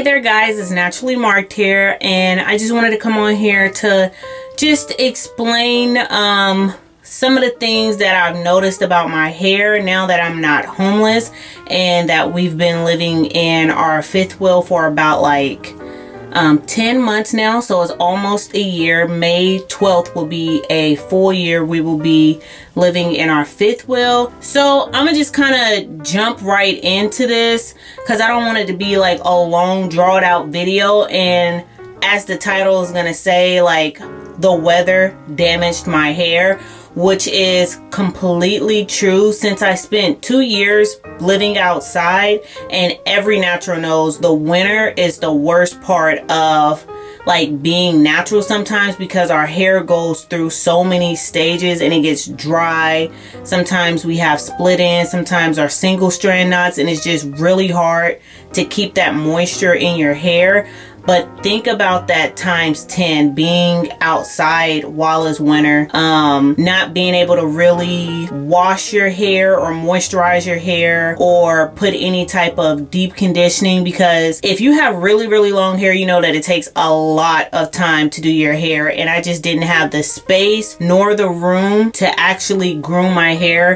Hey there guys, it's Naturally Marked here, and I just wanted to come on here to just explain some of the things that I've noticed about my hair now that I'm not homeless and that we've been living in our fifth wheel for about like 10 months now. So it's almost a year. May 12th will be a full year. We will be living in our fifth wheel. So I'm gonna just kind of jump right into this because I don't want it to be like a long drawn out video. And as the title is gonna say, like, the weather damaged my hair, which is completely true. Since I spent 2 years living outside, and every natural knows the winter is the worst part of like being natural sometimes, because our hair goes through so many stages and it gets dry. Sometimes we have split ends, sometimes our single strand knots, and it's just really hard to keep that moisture in your hair. But think about that times 10, being outside while it's winter, not being able to really wash your hair or moisturize your hair or put any type of deep conditioning, because if you have really, really long hair, you know that it takes a lot of time to do your hair. And I just didn't have the space nor the room to actually groom my hair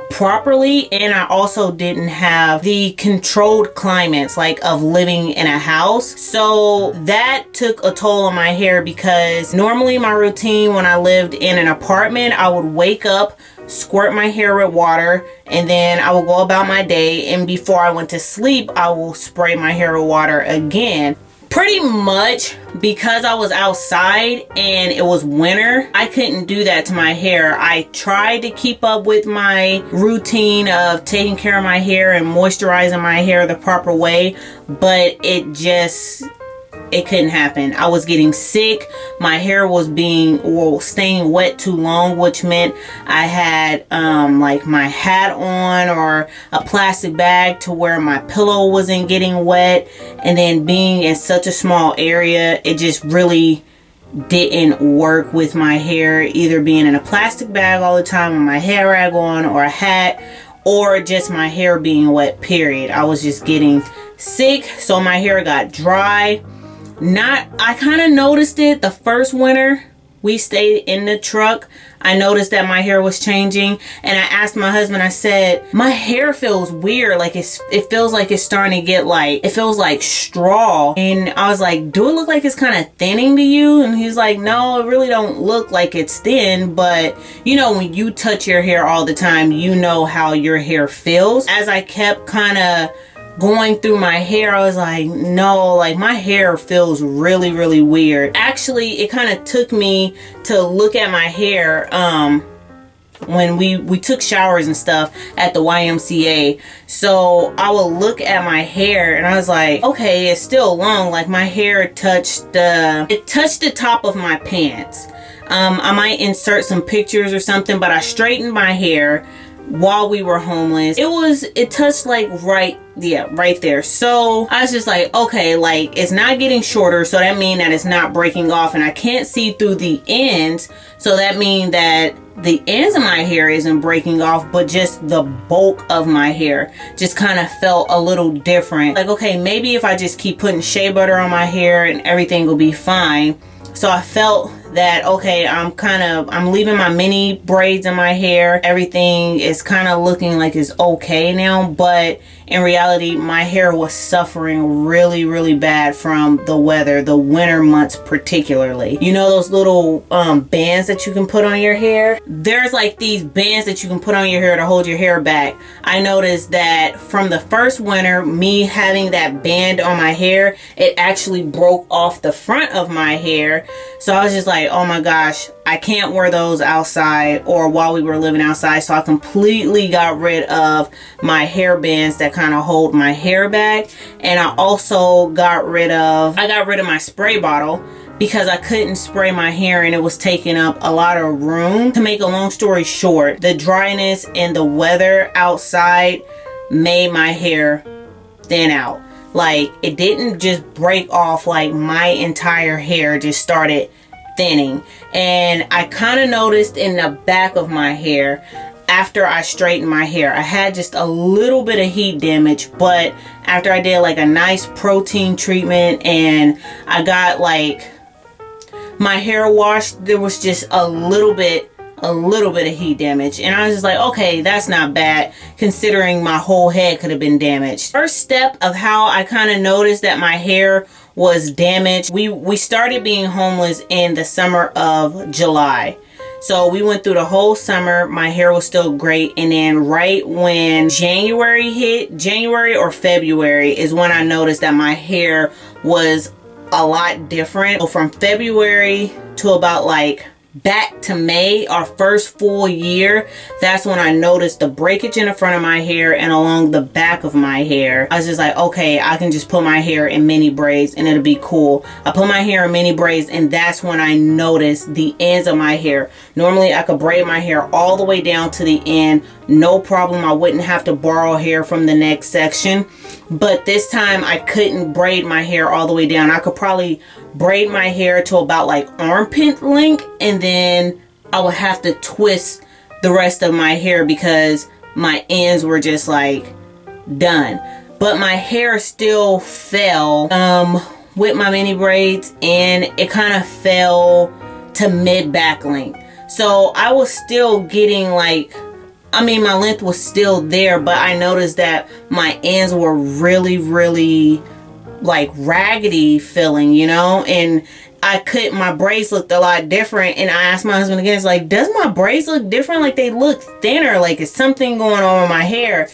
properly. And I also didn't have the controlled climates like of living in a house. So that took a toll on my hair, because normally my routine when I lived in an apartment, I would wake up, squirt my hair with water, and then I will go about my day. And before I went to sleep, I will spray my hair with water again. Pretty much because I was outside and it was winter, I couldn't do that to my hair. I tried to keep up with my routine of taking care of my hair and moisturizing my hair the proper way, but it couldn't happen. I was getting sick. My hair was staying wet too long, which meant I had like my hat on or a plastic bag to where my pillow wasn't getting wet. And then being in such a small area, it just really didn't work with my hair, either being in a plastic bag all the time with my hair rag on, or a hat, or just my hair being wet, period. I was just getting sick, so my hair got dry. I kind of noticed it the first winter we stayed in the truck. I noticed that my hair was changing, and I asked my husband, I said, my hair feels weird, like it feels like it's starting to get like, it feels like straw. And I was like, do it look like it's kind of thinning to you? And he's like, no, it really don't look like it's thin, but you know, when you touch your hair all the time, you know how your hair feels. As I kept kind of going through my hair, I was like, no, like my hair feels really, really weird. Actually, it kind of took me to look at my hair when we took showers and stuff at the YMCA. So I would look at my hair and I was like, okay, it's still long. Like my hair touched the top of my pants. I might insert some pictures or something, but I straightened my hair while we were homeless. It touched like right there. So I was just like, okay, like it's not getting shorter, so that means that it's not breaking off, and I can't see through the ends, so that means that the ends of my hair isn't breaking off, but just the bulk of my hair just kind of felt a little different. Like, okay, maybe if I just keep putting shea butter on my hair and everything will be fine. So I felt that, okay, I'm leaving my mini braids in my hair. Everything is kind of looking like it's okay now, but in reality, my hair was suffering really, really bad from the weather, the winter months particularly. You know those little bands that you can put on your hair? There's like these bands that you can put on your hair to hold your hair back. I noticed that from the first winter, me having that band on my hair, it actually broke off the front of my hair. So I was just like, oh my gosh, I can't wear those outside or while we were living outside. So I completely got rid of my hair bands that kind of hold my hair back. And I also got rid of my spray bottle, because I couldn't spray my hair and it was taking up a lot of room. To make a long story short, the dryness and the weather outside made my hair thin out. Like, it didn't just break off, like my entire hair just started thinning. And I kind of noticed in the back of my hair, after I straightened my hair. I had just a little bit of heat damage, but after I did like a nice protein treatment and I got like my hair washed, there was just a little bit of heat damage, and I was just like, okay, that's not bad considering my whole head could have been damaged. First step of how I kind of noticed that my hair was damaged, we started being homeless in the summer of July. So we went through the whole summer, my hair was still great, and then right when January hit, January or February, is when I noticed that my hair was a lot different. So from February to about like back to May, our first full year, that's when I noticed the breakage in the front of my hair and along the back of my hair. I was just like, okay, I can just put my hair in mini braids and it'll be cool. I put my hair in mini braids, and that's when I noticed the ends of my hair. Normally I could braid my hair all the way down to the end, no problem. I wouldn't have to borrow hair from the next section. But this time I couldn't braid my hair all the way down. I could probably braid my hair to about like armpit length, and then I would have to twist the rest of my hair because my ends were just like done. But my hair still fell with my mini braids, and it kind of fell to mid back length. So I was still getting like, I mean, my length was still there, but I noticed that my ends were really like raggedy feeling, you know, and my braids looked a lot different. And I asked my husband again, it's like, does my braids look different? Like they look thinner, like is something going on with my hair?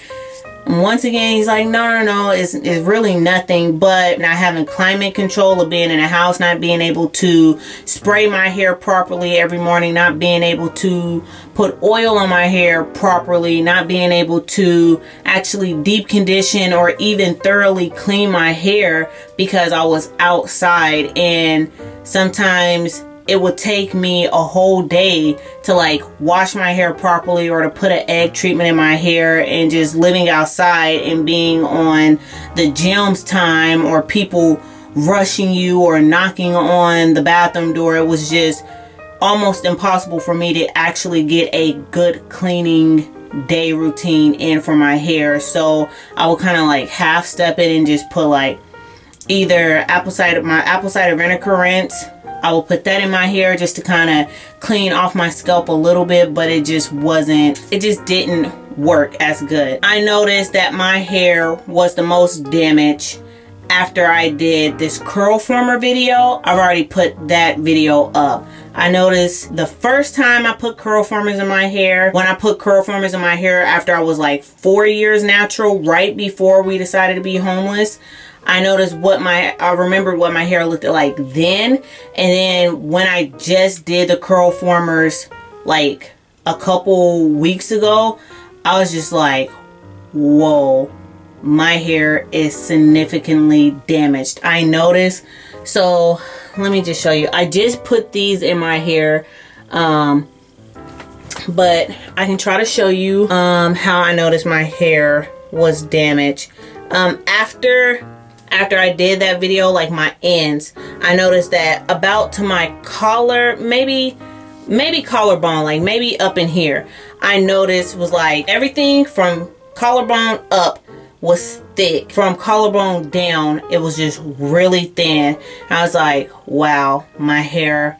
And once again, he's like, no, it's really nothing, but not having climate control of being in a house, not being able to spray my hair properly every morning, not being able to put oil on my hair properly, not being able to actually deep condition or even thoroughly clean my hair because I was outside. And sometimes it would take me a whole day to like wash my hair properly or to put an egg treatment in my hair, and just living outside and being on the gyms time or people rushing you or knocking on the bathroom door. It was just almost impossible for me to actually get a good cleaning day routine in for my hair. So I would kind of like half step it and just put like either apple cider vinegar rinse. I will put that in my hair just to kind of clean off my scalp a little bit, but it just didn't work as good. I noticed that my hair was the most damaged after I did this curl former video. I've already put that video up. I noticed the first time I put curl formers in my hair, when I put curl formers in my hair after I was like 4 years natural, right before we decided to be homeless, I noticed I remembered what my hair looked like then. And then when I just did the curl formers like a couple weeks ago, I was just like, whoa, my hair is significantly damaged. I noticed. So let me just show you. I just put these in my hair, but I can try to show you how I noticed my hair was damaged. After I did that video, like my ends, I noticed that about to my collar, maybe collarbone, like maybe up in here, I noticed was like everything from collarbone up was thick. From collarbone down, it was just really thin. I was like, wow, my hair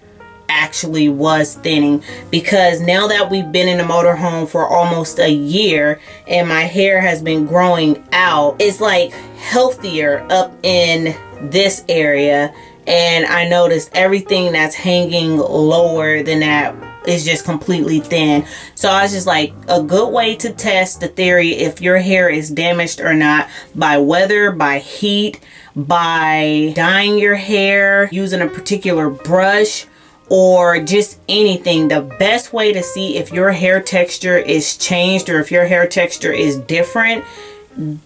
actually was thinning, because now that we've been in the motorhome for almost a year and my hair has been growing out, it's like healthier up in this area, and I noticed everything that's hanging lower than that is just completely thin. So I was just like, a good way to test the theory if your hair is damaged or not, by weather, by heat, by dyeing your hair, using a particular brush, or just anything. The best way to see if your hair texture is changed or if your hair texture is different,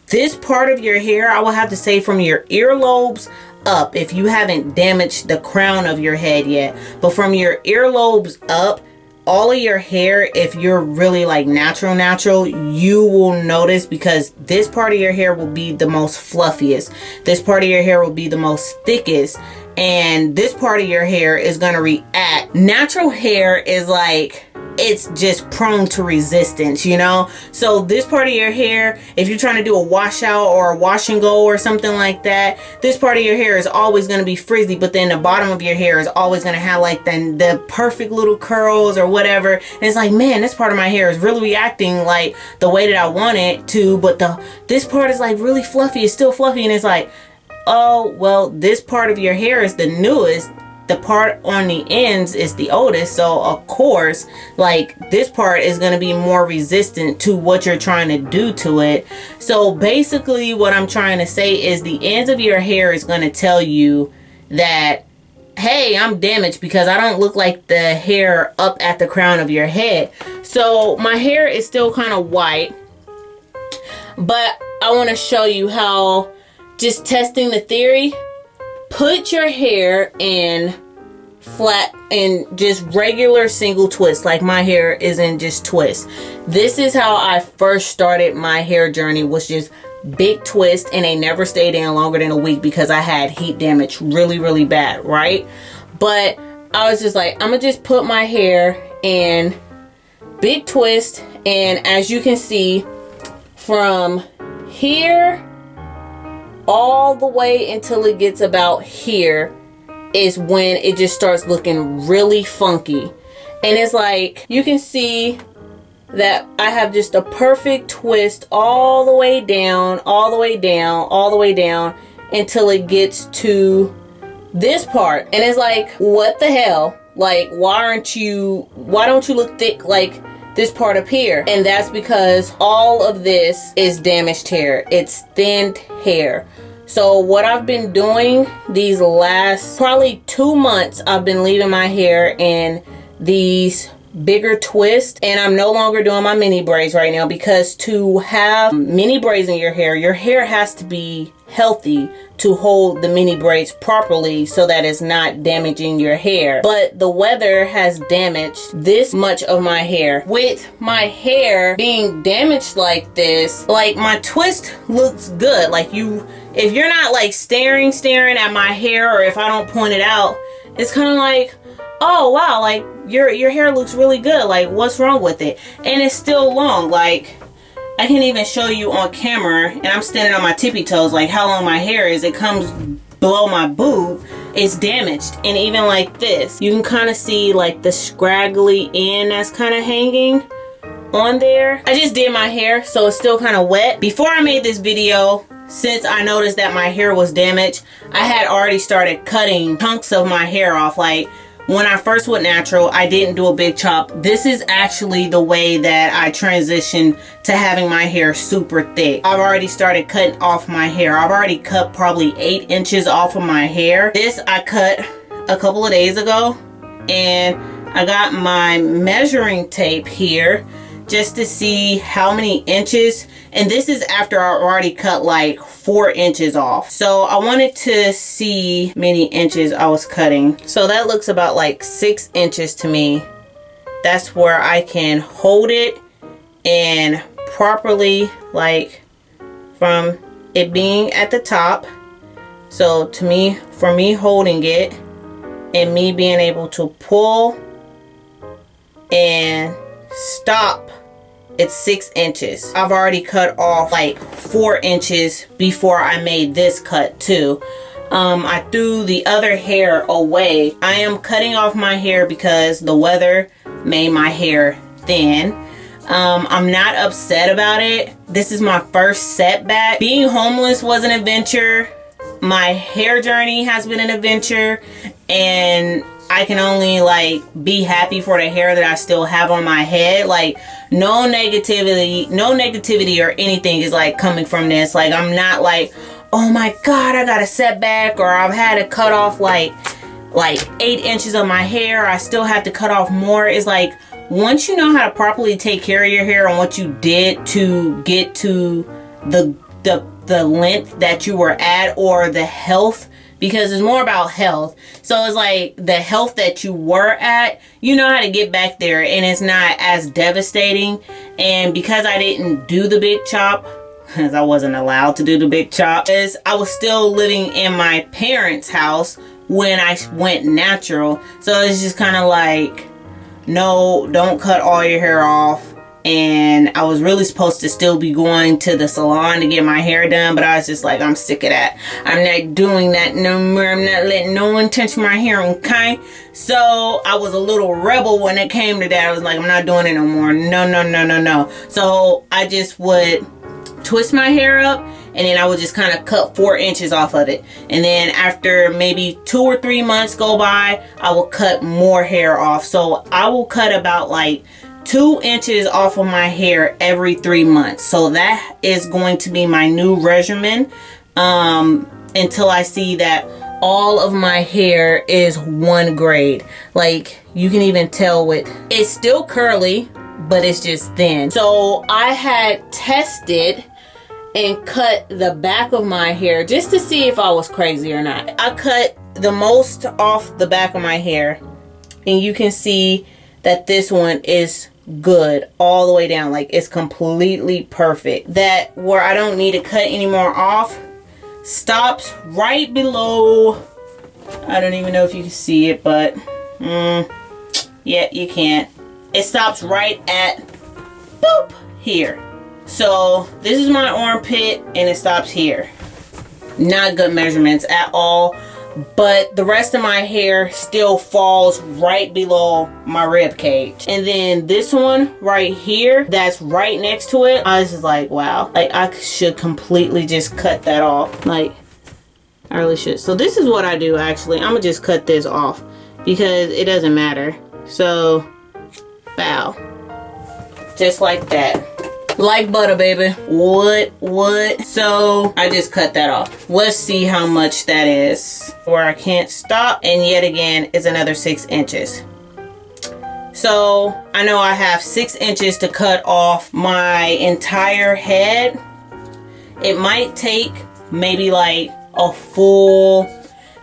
this part of your hair, I will have to say from your earlobes up, if you haven't damaged the crown of your head yet, but from your earlobes up, all of your hair, if you're really like natural, you will notice, because this part of your hair will be the most fluffiest. This part of your hair will be the most thickest. And this part of your hair is going to react. Natural hair is like it's just prone to resistance, you know? So this part of your hair, if you're trying to do a washout or a wash and go or something like that, this part of your hair is always going to be frizzy, but then the bottom of your hair is always going to have like the perfect little curls or whatever. And it's like, man, this part of my hair is really reacting like the way that I want it to, but this part is like really fluffy. It's still fluffy, and it's like, oh, well, this part of your hair is the newest. The part on the ends is the oldest, so of course, like, this part is going to be more resistant to what you're trying to do to it. So basically what I'm trying to say is the ends of your hair is going to tell you that, hey, I'm damaged because I don't look like the hair up at the crown of your head. So my hair is still kind of white, but I want to show you how, just testing the theory, put your hair in flat and just regular single twist, like my hair is in just twist. This is how I first started my hair journey, was just big twist, and they never stayed in longer than a week because I had heat damage really, really bad, right? But I was just like, I'm gonna just put my hair in big twist, and as you can see, from here all the way until it gets about here is when it just starts looking really funky. And it's like, you can see that I have just a perfect twist all the way down, all the way down, all the way down until it gets to this part. And it's like, what the hell? Like, why don't you look thick like this part up here? And that's because all of this is damaged hair. It's thinned hair. So what I've been doing these last probably 2 months, I've been leaving my hair in these bigger twists, and I'm no longer doing my mini braids right now, because to have mini braids in your hair has to be healthy to hold the mini braids properly so that it's not damaging your hair. But the weather has damaged this much of my hair. With my hair being damaged like this, like, my twist looks good. Like, if you're not like staring at my hair, or if I don't point it out, it's kind of like, oh wow, like your hair looks really good, like what's wrong with it? And it's still long. Like, I can even show you on camera, and I'm standing on my tippy toes, like how long my hair is. It comes below my boob. It's damaged. And even like this, you can kind of see like the scraggly end that's kind of hanging on there. I just did my hair, so it's still kind of wet. Before I made this video, since I noticed that my hair was damaged, I had already started cutting chunks of my hair off. Like, when I first went natural, I didn't do a big chop. This is actually the way that I transitioned to having my hair super thick. I've already started cutting off my hair. I've already cut probably 8 inches off of my hair. This I cut a couple of days ago, and I got my measuring tape here just to see how many inches. And this is after I already cut like 4 inches off. So I wanted to see how many inches I was cutting. So that looks about like 6 inches to me. That's where I can hold it and properly, like, from it being at the top. So to me, for me holding it and me being able to pull and stop, it's 6 inches. I've already cut off like 4 inches before I made this cut too. I threw the other hair away. I am cutting off my hair because the weather made my hair thin. I'm not upset about it. This is my first setback. Being homeless was an adventure. My hair journey has been an adventure, and I can only like be happy for the hair that I still have on my head. Like, no negativity or anything is like coming from this. Like, I'm not like, oh my god, I got a setback, or I've had to cut off like 8 inches of my hair. I still have to cut off more. It's like, once you know how to properly take care of your hair and what you did to get to the length that you were at, or the health, because it's more about health. So it's like the health that you were at, you know how to get back there, and it's not as devastating. And because I didn't do the big chop, because I wasn't allowed to do the big chop, is I was still living in my parents' house when I went natural. So it's just kind of like, no, don't cut all your hair off. And I was really supposed to still be going to the salon to get my hair done, but I was just like, I'm sick of that. I'm not doing that no more. I'm not letting no one touch my hair, okay? So I was a little rebel when it came to that. I was like, I'm not doing it no more. No. So I just would twist my hair up, and then I would just kind of cut 4 inches off of it. And then after maybe 2 or 3 months go by, I will cut more hair off. So I will cut about like 2 inches off of my hair every 3 months. So that is going to be my new regimen until I see that all of my hair is one grade. Like you can even tell with, it's still curly, but it's just thin. So I had tested and cut the back of my hair just to see if I was crazy or not. I cut the most off the back of my hair, and you can see that this one is good all the way down. Like it's completely perfect. That where I don't need to cut any more off stops right below, I don't even know if you can see it, but yeah, you can't. It stops right at boop here. So this is my armpit and it stops here. Not good measurements at all, but the rest of my hair still falls right below my rib cage. And then this one right here that's right next to it, I was just like, wow, like I should completely just cut that off. Like I really should. So this is what I do actually. I'm gonna just cut this off because it doesn't matter. So bow, just like that. Like butter, baby. What? So I just cut that off. Let's see how much that is. Where I can't stop. And yet again, it's another 6 inches. So I know I have 6 inches to cut off my entire head. It might take maybe like a full,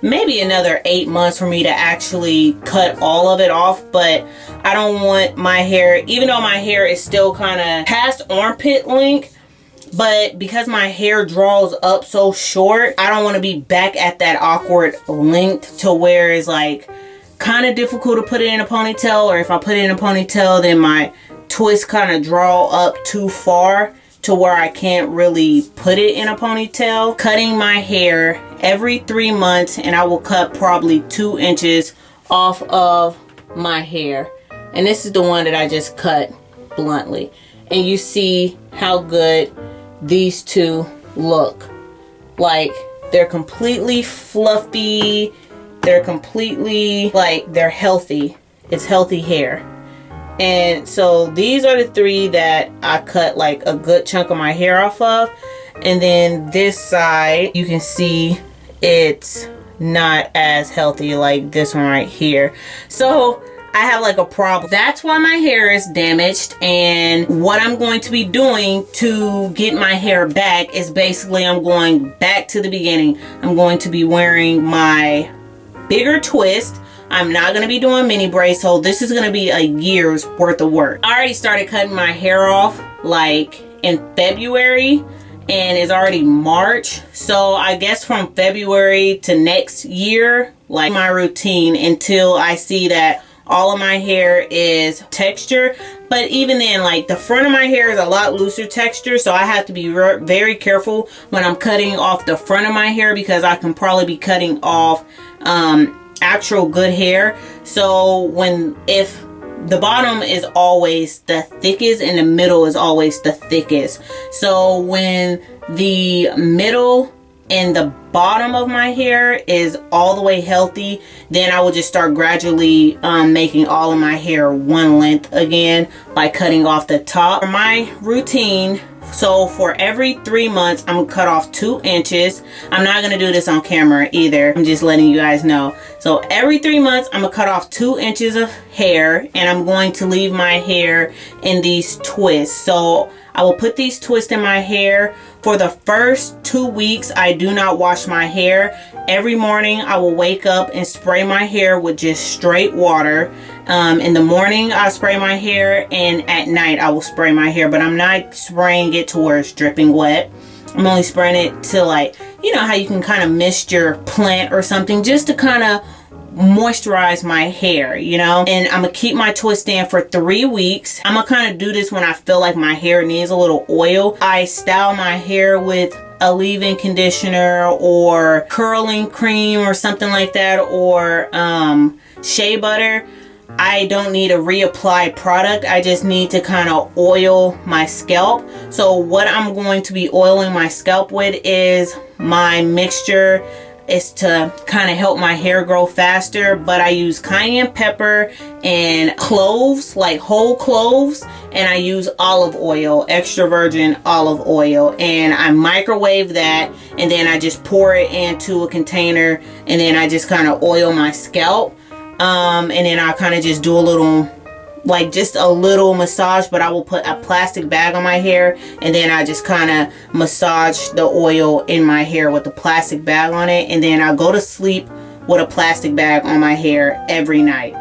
maybe another 8 months for me to actually cut all of it off, but I don't want my hair, even though my hair is still kind of past armpit length, but because my hair draws up so short, I don't want to be back at that awkward length to where it's like kind of difficult to put it in a ponytail, or if I put it in a ponytail, then my twists kind of draw up too far to where I can't really put it in a ponytail. Cutting my hair every 3 months, and I will cut probably 2 inches off of my hair. And this is the one that I just cut bluntly. And you see how good these two look. Like they're completely fluffy. They're completely like they're healthy. It's healthy hair. And so these are the 3 that I cut like a good chunk of my hair off of. And then this side, you can see it's not as healthy like this one right here. So I have like a problem. That's why my hair is damaged. And what I'm going to be doing to get my hair back is basically I'm going back to the beginning. I'm going to be wearing my bigger twist. I'm not going to be doing mini braids, so this is going to be a year's worth of work. I already started cutting my hair off like in February, and it's already March. So I guess from February to next year, like my routine until I see that all of my hair is texture. But even then, like the front of my hair is a lot looser texture, so I have to be very careful when I'm cutting off the front of my hair, because I can probably be cutting off actual good hair. So if the bottom is always the thickest and the middle is always the thickest, so when the middle and the bottom of my hair is all the way healthy, then I will just start gradually making all of my hair one length again by cutting off the top. For my routine, so for every 3 months, I'm gonna cut off 2 inches. I'm not gonna do this on camera either. I'm just letting you guys know. So every 3 months, I'm gonna cut off 2 inches of hair, and I'm going to leave my hair in these twists. So I will put these twists in my hair. For the first 2 weeks, I do not wash my hair. Every morning, I will wake up and spray my hair with just straight water. In the morning, I spray my hair, and at night, I will spray my hair. But I'm not spraying it to where it's dripping wet. I'm only spraying it to, like, you know how you can kind of mist your plant or something, just to kind of moisturize my hair, you know. And I'm gonna keep my twist stand for 3 weeks. I'm gonna kind of do this when I feel like my hair needs a little oil. I style my hair with a leave-in conditioner or curling cream or something like that, or shea butter. I don't need a reapply product. I just need to kind of oil my scalp. So what I'm going to be oiling my scalp with is my mixture. Is to kind of help my hair grow faster, but I use cayenne pepper and cloves, like whole cloves, and I use olive oil, extra virgin olive oil, and I microwave that, and then I just pour it into a container, and then I just kind of oil my scalp, and then I kind of just do a little, like just a little massage, but I will put a plastic bag on my hair, and then I just kind of massage the oil in my hair with the plastic bag on it, and then I go to sleep with a plastic bag on my hair every night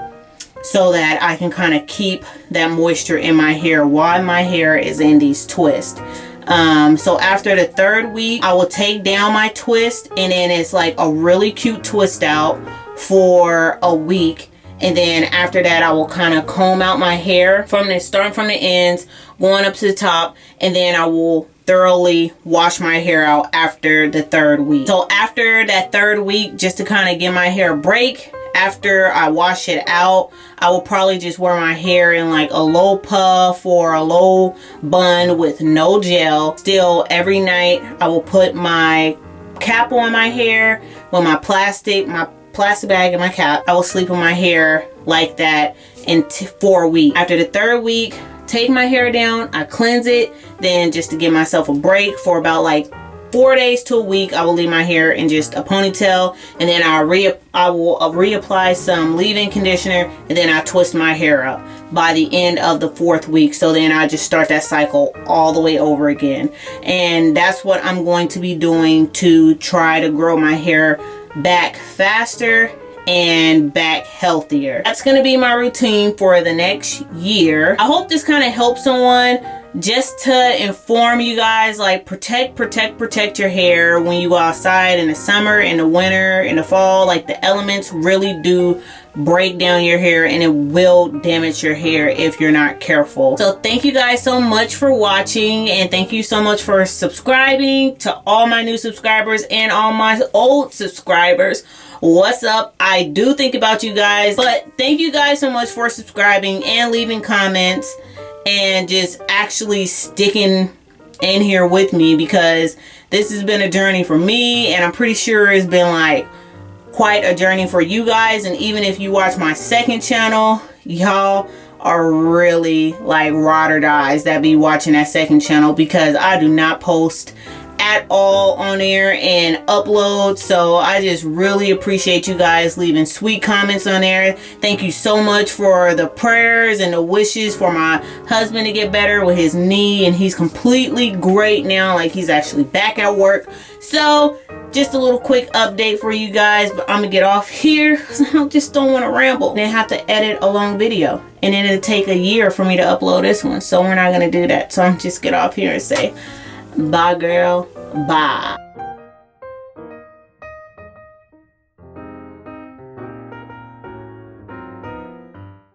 so that I can kind of keep that moisture in my hair while my hair is in these twists. So after the 3rd week, I will take down my twist, and then it's like a really cute twist out for a week. And then after that, I will kind of comb out my hair starting from the ends, going up to the top, and then I will thoroughly wash my hair out after the 3rd week. So after that 3rd week, just to kind of give my hair a break, after I wash it out, I will probably just wear my hair in like a low puff or a low bun with no gel. Still, every night I will put my cap on my hair with my plastic bag and my cap. I will sleep in my hair like that in 4 weeks. After the 3rd week, take my hair down, I cleanse it, then just to give myself a break for about like 4 days to a week, I will leave my hair in just a ponytail, and then I will reapply some leave-in conditioner, and then I twist my hair up by the end of the 4th week. So then I just start that cycle all the way over again. And that's what I'm going to be doing to try to grow my hair back faster and back healthier. That's going to be my routine for the next year. I hope this kind of helps someone, just to inform you guys, like protect your hair when you go outside in the summer, in the winter, in the fall. Like the elements really do break down your hair, and it will damage your hair if you're not careful. So thank you guys so much for watching, and thank you so much for subscribing. To all my new subscribers and all my old subscribers, what's up? I do think about you guys, but thank you guys so much for subscribing and leaving comments and just actually sticking in here with me, because this has been a journey for me, and I'm pretty sure it's been like quite a journey for you guys. And even if you watch my second channel, y'all are really like ride or dies that be watching that second channel, because I do not post at all on there and upload. So I just really appreciate you guys leaving sweet comments on there. Thank you so much for the prayers and the wishes for my husband to get better with his knee, and he's completely great now. Like, he's actually back at work. So just a little quick update for you guys, but I'm gonna get off here because I just don't want to ramble and then have to edit a long video, and then it'll take a year for me to upload this one. So we're not gonna do that. So I'm just get off here and say bye, girl. Bye.